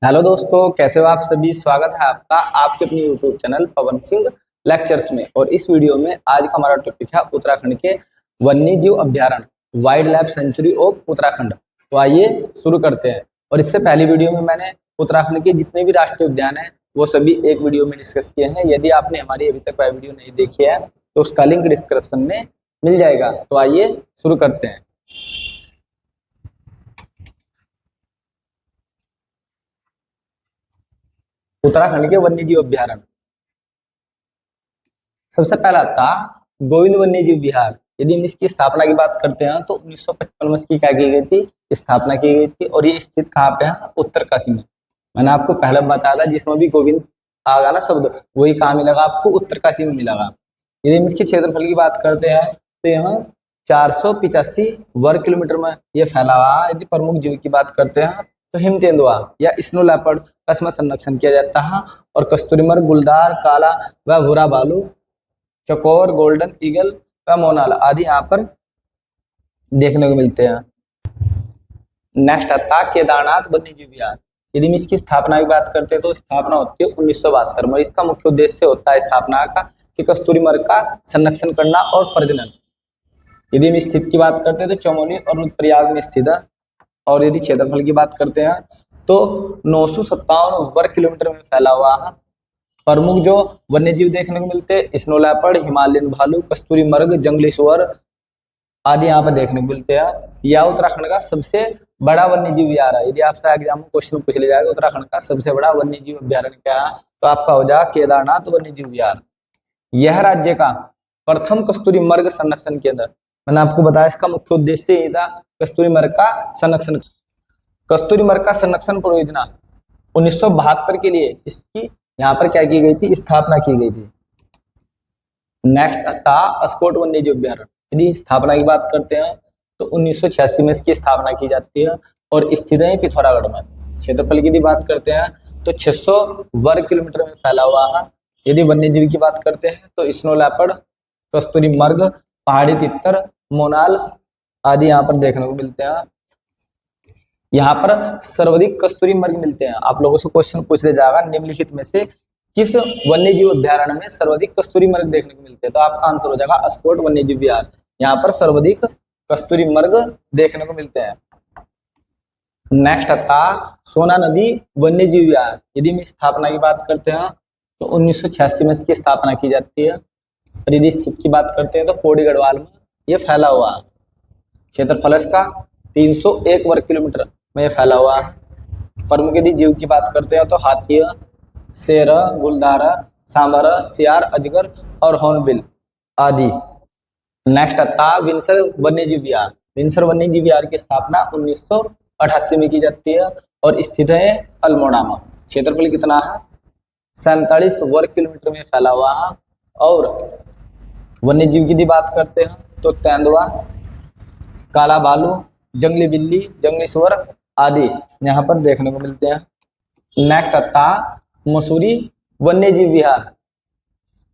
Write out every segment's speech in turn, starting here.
Hello दोस्तों, कैसे हो आप सभी। स्वागत है आपका आपके अपने YouTube channel Pawan Singh lectures में। और इस वीडियो में आज का हमारा टॉपिक है उत्तराखंड के वन्य जीव अभ्यारण्य wild life sanctuary of Uttarakhand. तो आइए शुरू करते हैं। और इससे पहली वीडियो में मैंने उत्तराखंड के जितने भी राष्ट्रीय उद्यान हैं वो सभी एक वीडियो में डिस्कस किए हैं। यदि आपने हमारी अभी तक वह वीडियो नहीं देखी है तो उसका लिंक डिस्क्रिप्शन में मिल जाएगा। तो आइए शुरू करते हैं। उत्तराखंड के वन्य जीव अभ्यारण्य, सबसे पहला था गोविंद वन्य जीव विहार। यदि हम इसकी स्थापना की बात करते हैं तो 1955 में इसकी क्या की गई थी, स्थापना की गई थी। और ये स्थित कहाँ पे है, उत्तरकाशी में। मैंने आपको पहले बताया था जिसमें भी गोविंद आगा ना शब्द, वही कहाँ मिलेगा आपको, उत्तरकाशी में मिलेगा। यदि हम इसके क्षेत्रफल की बात करते हैं तो यहाँ 485 वर्ग किलोमीटर में ये फैला हुआ है। यदि प्रमुख जीव की बात करते हैं तो हिम तेंदुआ या स्नो लेपर्ड का इसमें संरक्षण किया जाता है। और कस्तूरीमर्ग, गुलदार, काला व भूरा भालू, चकोर, गोल्डन ईगल व मोनाल आदि यहाँ पर देखने को मिलते हैं। नेक्स्ट आता केदारनाथ वन्य जीव विहार। यदि हम इसकी स्थापना की बात करते हैं तो स्थापना होती है 1972 में। इसका मुख्य उद्देश्य होता है स्थापना का कि कस्तूरीमर्ग का संरक्षण करना और प्रजनन। यदि हम स्थित की बात करते हैं तो चमोली और रुद्रप्रयाग में स्थित है। और यदि क्षेत्रफल की बात करते हैं तो 957 वर्ग किलोमीटर में फैला हुआ है। प्रमुख जो वन्य जीव देखने को मिलते हैं स्नो लेपर्ड, हिमालयन भालू, कस्तूरी मर्ग, जंगली सुअर आदि यहाँ पर देखने को मिलते हैं। यह उत्तराखंड का सबसे बड़ा वन्य जीव विहार है। यदि आपसे एग्जाम में क्वेश्चन पूछ लिया जाएगा उत्तराखंड का सबसे बड़ा वन्य जीव अभ्यारण्य क्या है, तो आपका हो जाएगा केदारनाथ वन्य जीव विहार। यह राज्य का प्रथम कस्तूरी मर्ग संरक्षण केंद्र। मैंने आपको बताया इसका मुख्य उद्देश्य यही था, कस्तूरी मर्ग का संरक्षण। कस्तूरी मर्ग का संरक्षण परियोजना 1972 के लिए इसकी यहाँ पर क्या की गई थी, स्थापना की गई थी। नेक्स्ट था अस्कोट वन्य जीव अभ्यारण्य। यदि स्थापना की बात करते हैं तो 1986 में इसकी स्थापना की जाती है और स्थित है पिथौरागढ़ में। क्षेत्रफल की यदि बात करते हैं तो 600 वर्ग किलोमीटर में फैला हुआ है। यदि वन्य जीव की बात करते हैं तो स्नो लेपर्ड, कस्तूरी मर्ग, पहाड़ी तितर, मोनाल आदि यहाँ पर देखने को मिलते हैं। यहाँ पर सर्वाधिक कस्तूरी मर्ग मिलते हैं। आप लोगों से क्वेश्चन पूछ लिया जाएगा निम्नलिखित में से किस वन्य जीव अभ्यारण्य में सर्वाधिक कस्तूरी मर्ग देखने को मिलते हैं, तो आपका आंसर हो जाएगा अस्कोट वन्य जीव विहार। यहाँ पर सर्वाधिक कस्तूरी मर्ग देखने को मिलते हैं। नेक्स्ट आता सोना नदी वन्य जीव विहार। यदि हम स्थापना की बात करते हैं तो 1986 में इसकी स्थापना की जाती है। और यदि स्थित की बात करते हैं तो पौड़ी गढ़वाल में ये फैला हुआ है। क्षेत्रफल इसका 301 वर्ग किलोमीटर में फैला हुआ है। प्रमुख यदि जीव की बात करते हैं तो हाथी, शेर, गुलदार, सांबर, सियार, अजगर और हॉर्नबिल आदि। नेक्स्ट आता विंसर वन्य जीव विहार। विंसर वन्य जीव विहार की स्थापना 1988 में की जाती है और स्थित है अल्मोड़ा में। क्षेत्रफल कितना है, 47 वर्ग किलोमीटर में फैला हुआ है। और वन्य जीव की यदि बात करते हैं तो तेंदुआ, काला भालू, जंगली बिल्ली, जंगली सुअर आदि यहाँ पर देखने को मिलते हैं। नेक्स्ट आता मसूरी वन्य जीव विहार।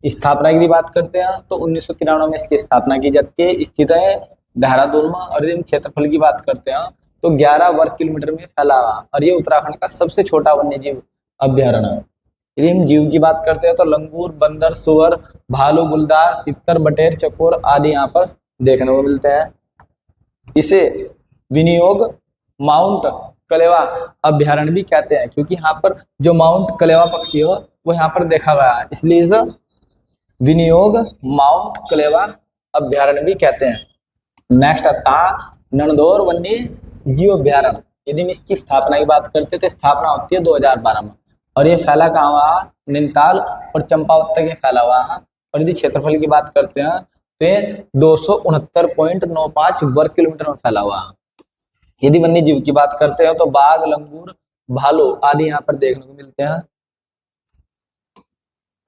स्थापना की बात करते हैं तो 1993 में इसकी स्थापना की जाती है। स्थित है देहरादून में। और यदि क्षेत्रफल की बात करते हैं तो 11 वर्ग किलोमीटर में फैला हुआ और ये उत्तराखंड का सबसे छोटा वन्य जीव अभ्यारण्य है। यदि हम जीव की बात करते हैं तो लंगूर, बंदर, सुअर, भालू, गुलदार, तितर, बटेर, चकोर आदि यहाँ पर देखने को मिलते हैं। इसे विनियोग माउंट कलेवा अभ्यारण्य भी कहते हैं क्योंकि यहाँ पर जो माउंट कलेवा पक्षी हो वो यहाँ पर देखा गया है, इसलिए इसे विनियोग माउंट कलेवा अभ्यारण्य भी कहते हैं। नेक्स्ट आता नंदौर वन्य जीव अभ्यारण्य। यदि हम इसकी स्थापना की बात करते हैं तो स्थापना होती है 2012 में और ये फैला कहाँ हुआ, नैनीताल और चंपावत तक ये फैला हुआ है। और यदि क्षेत्रफल की बात करते हैं तो ये 269.95 वर्ग किलोमीटर में फैला हुआ है। यदि वन्य जीव की बात करते हैं तो बाघ, लंगूर, भालू आदि यहाँ पर देखने को मिलते हैं।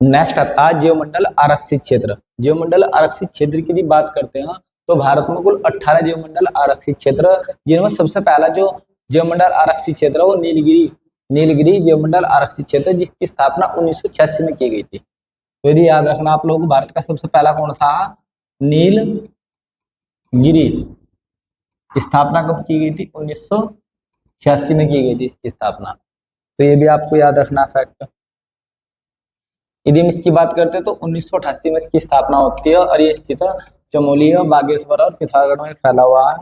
नेक्स्ट आता है जीवमंडल आरक्षित क्षेत्र। जीवमंडल आरक्षित क्षेत्र की बात करते हैं तो भारत में कुल 18 जीवमंडल आरक्षित क्षेत्र, जिनमें सबसे पहला जो जीवमंडल आरक्षित क्षेत्र है वो नीलगिरी जीवमंडल आरक्षित क्षेत्र, जिसकी स्थापना 1986 में की गई थी। तो यदि याद रखना आप लोगों को, भारत का सबसे पहला कौन था, नीलगिरी। स्थापना कब की गई थी, 1986 में की गई थी इसकी स्थापना। तो ये भी आपको याद रखना फैक्ट। यदि हम इसकी बात करते हैं तो 1988 में इसकी स्थापना होती है और ये स्थित है चमोली, बागेश्वर और पिथौरागढ़ में फैला हुआ है।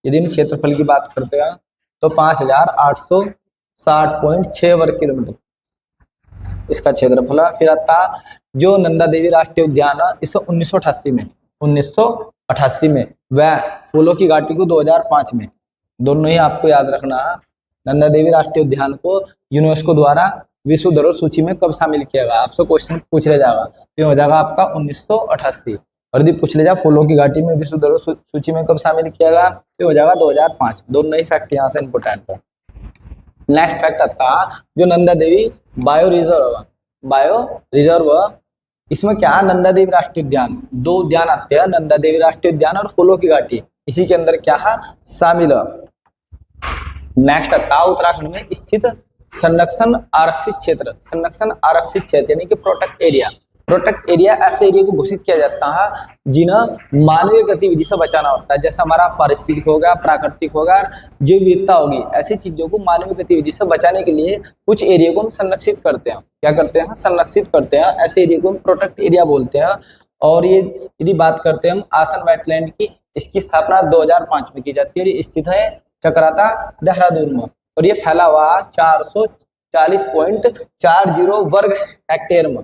यदि हम क्षेत्रफल की बात करते हैं तो 5860.6 वर्ग किलोमीटर इसका क्षेत्रफल है। फिर आता जो नंदा देवी राष्ट्रीय उद्यान है, इसे 1988 में वह फूलों की घाटी को 2005 में, दोनों ही आपको याद रखना है। नंदा देवी राष्ट्रीय उद्यान को यूनेस्को द्वारा विश्व धरोहर सूची में कब शामिल किया गया, आपसे क्वेश्चन पूछ ले जाएगा, तो हो जाएगा आपका 1988। और यदि पूछ ले जाए फूलों की घाटी में विश्व धरोहर सूची में कब शामिल किया गया, तो हो जाएगा 2005। दोनों ही फैक्ट यहाँ से इंपोर्टेंट है। नेक्स्ट फैक्ट आता जो नंदा देवी बायो रिजर्व, इसमें क्या है, नंदा देवी राष्ट्रीय उद्यान, दो उद्यान आते हैं, नंदा देवी राष्ट्रीय उद्यान और फूलों की घाटी, इसी के अंदर क्या है शामिल है। नेक्स्ट आता उत्तराखंड में स्थित संरक्षण आरक्षित क्षेत्र, यानी कि प्रोटेक्ट एरिया। प्रोटेक्ट एरिया ऐसे एरिया को घोषित किया जाता है जिन्हें मानवीय गतिविधि से बचाना होता है, जैसे हमारा पारिस्थितिक होगा, प्राकृतिक होगा, जैव विविधता होगी, ऐसी चीजों को मानवीय गतिविधि से बचाने के लिए कुछ एरिया को हम संरक्षित करते हैं। क्या करते हैं, संरक्षित करते हैं, ऐसे एरिया को हम प्रोटेक्ट एरिया बोलते हैं। और ये यदि बात करते हैं हम आसन वेटलैंड की, इसकी स्थापना 2005 में की जाती है। ये स्थित है चक्राता देहरादून में और ये फैला हुआ 440.40 वर्ग हेक्टेयर में,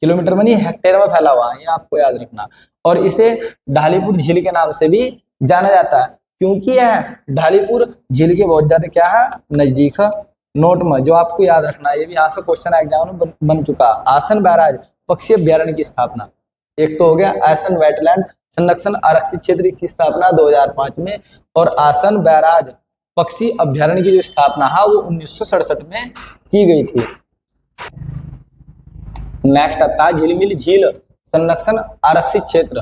किलोमीटर में नहीं हेक्टेयर में फैला हुआ है, ये आपको याद रखना। और इसे ढालीपुर झील के नाम से भी जाना जाता है, क्योंकि यह ढालीपुर झील के बहुत ज्यादा क्या है नजदीक है। नोट में जो आपको याद रखना है, ये भी यहाँ से क्वेश्चन एग्जाम में बन चुका। आसन बैराज पक्षी अभ्यारण्य की स्थापना, एक तो हो गया आसन वेटलैंड संरक्षण आरक्षित क्षेत्र की स्थापना 2005 में, और आसन बैराज पक्षी अभ्यारण्य की जो स्थापना है वो 1967 में की गई थी। नेक्स्ट आता है झिलमिल झील संरक्षण आरक्षित क्षेत्र,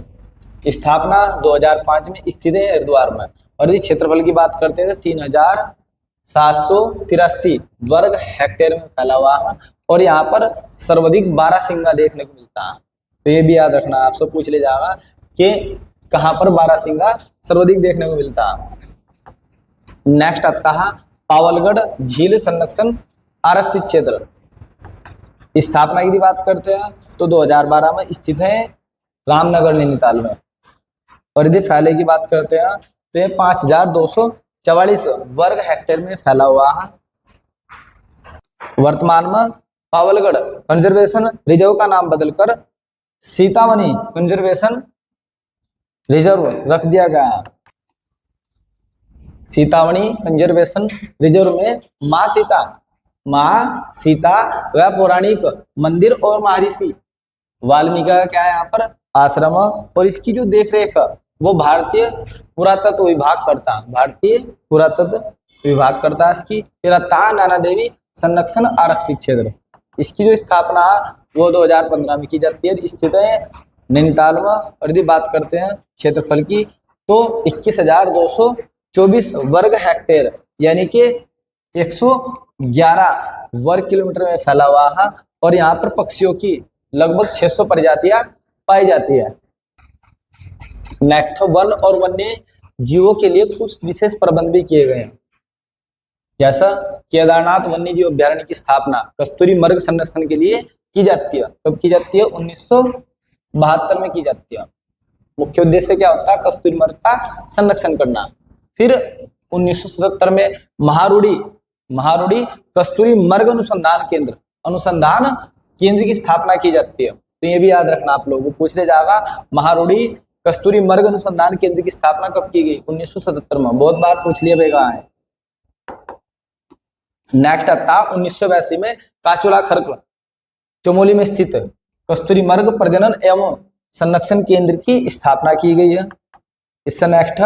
स्थापना 2005 में, स्थित है हरिद्वार में। और यदि क्षेत्रफल की बात करते हैं तो 3783 वर्ग हेक्टेयर में फैला हुआ है और यहाँ पर सर्वाधिक बारहसिंगा देखने को मिलता है। तो ये भी याद रखना, आपसे पूछ ले जाएगा कि कहाँ पर बारहसिंगा सर्वाधिक देखने को मिलता है। नेक्स्ट आता है पावलगढ़ झील संरक्षण आरक्षित क्षेत्र, स्थापना की बात करते हैं तो 2012 में, स्थित है रामनगर नैनीताल में। और यदि फैले की बात करते हैं तो 5244 वर्ग हेक्टेयर में फैला हुआ है। वर्तमान में पावलगढ़ कंजर्वेशन रिजर्व का नाम बदलकर सीतावनी कंजर्वेशन रिजर्व रख दिया गया है। सीतावनी कंजर्वेशन रिजर्व में माँ सीता वह पौराणिक मंदिर और महर्षि वाल्मीकि का क्या है यहाँ पर आश्रम, और इसकी जो देखरेख वो भारतीय पुरातत्व विभाग करता है इसकी। फिर नैना देवी संरक्षण आरक्षित क्षेत्र, इसकी जो स्थापना वो 2015 में की जाती है, स्थित है नैनीताल में। और यदि बात करते हैं क्षेत्रफल की तो 21,224 वर्ग हेक्टेयर यानी कि 111 वर्ग किलोमीटर में फैला हुआ है। और यहाँ पर पक्षियों की लगभग 600 प्रजातियां पाई जाती है। नेक्स्ट वन और वन्य जीवों के लिए कुछ विशेष प्रबंध भी किए गए हैं, जैसा केदारनाथ वन्य जीव अभ्यारण्य की स्थापना कस्तूरी मृग संरक्षण के लिए की जाती है। कब की जाती है, 1972 में की जाती है। मुख्य उद्देश्य क्या होता है, कस्तूरी मृग का संरक्षण करना। फिर 1977 में महारूढ़ी कस्तूरी मृग अनुसंधान केंद्र की स्थापना की जाती है। तो ये भी याद रखना, आप लोगों को पूछ ले जाएगा महारूढ़ी कस्तूरी मृग अनुसंधान केंद्र की स्थापना कब की गई, 1977 में, बहुत बार पूछ लिया गया है। नेक्स्ट आता 1982 में काचोला खर्क चमोली में स्थित कस्तूरी मृग प्रजनन एवं संरक्षण केंद्र की स्थापना की गई है। इससे नेक्स्ट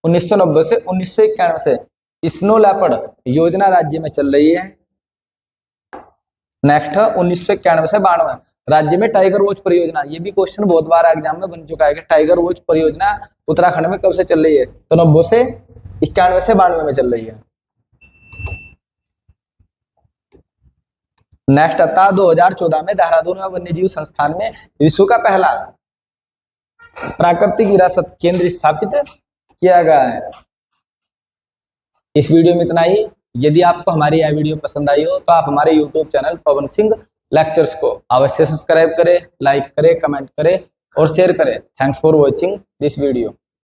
1990 से 1991 से स्नो लेपर्ड योजना राज्य में चल रही है। नेक्स्ट 1991 से 92 राज्य में टाइगर वॉच परियोजना, ये भी क्वेश्चन बहुत बार एग्जाम में बन चुका है कि टाइगर वॉच परियोजना उत्तराखंड में कब से चल रही है, तो 90 से 91 से 92 में चल रही है। नेक्स्ट आता 2014 में देहरादून वन्यजीव संस्थान में विश्व का पहला प्राकृतिक विरासत केंद्र स्थापित किया गया है। इस वीडियो में इतना ही। यदि आपको हमारी यह वीडियो पसंद आई हो तो आप हमारे YouTube channel Pawan Singh lectures को अवश्य सब्सक्राइब करें, लाइक करें, कमेंट करें और शेयर करें। Thanks for watching this video.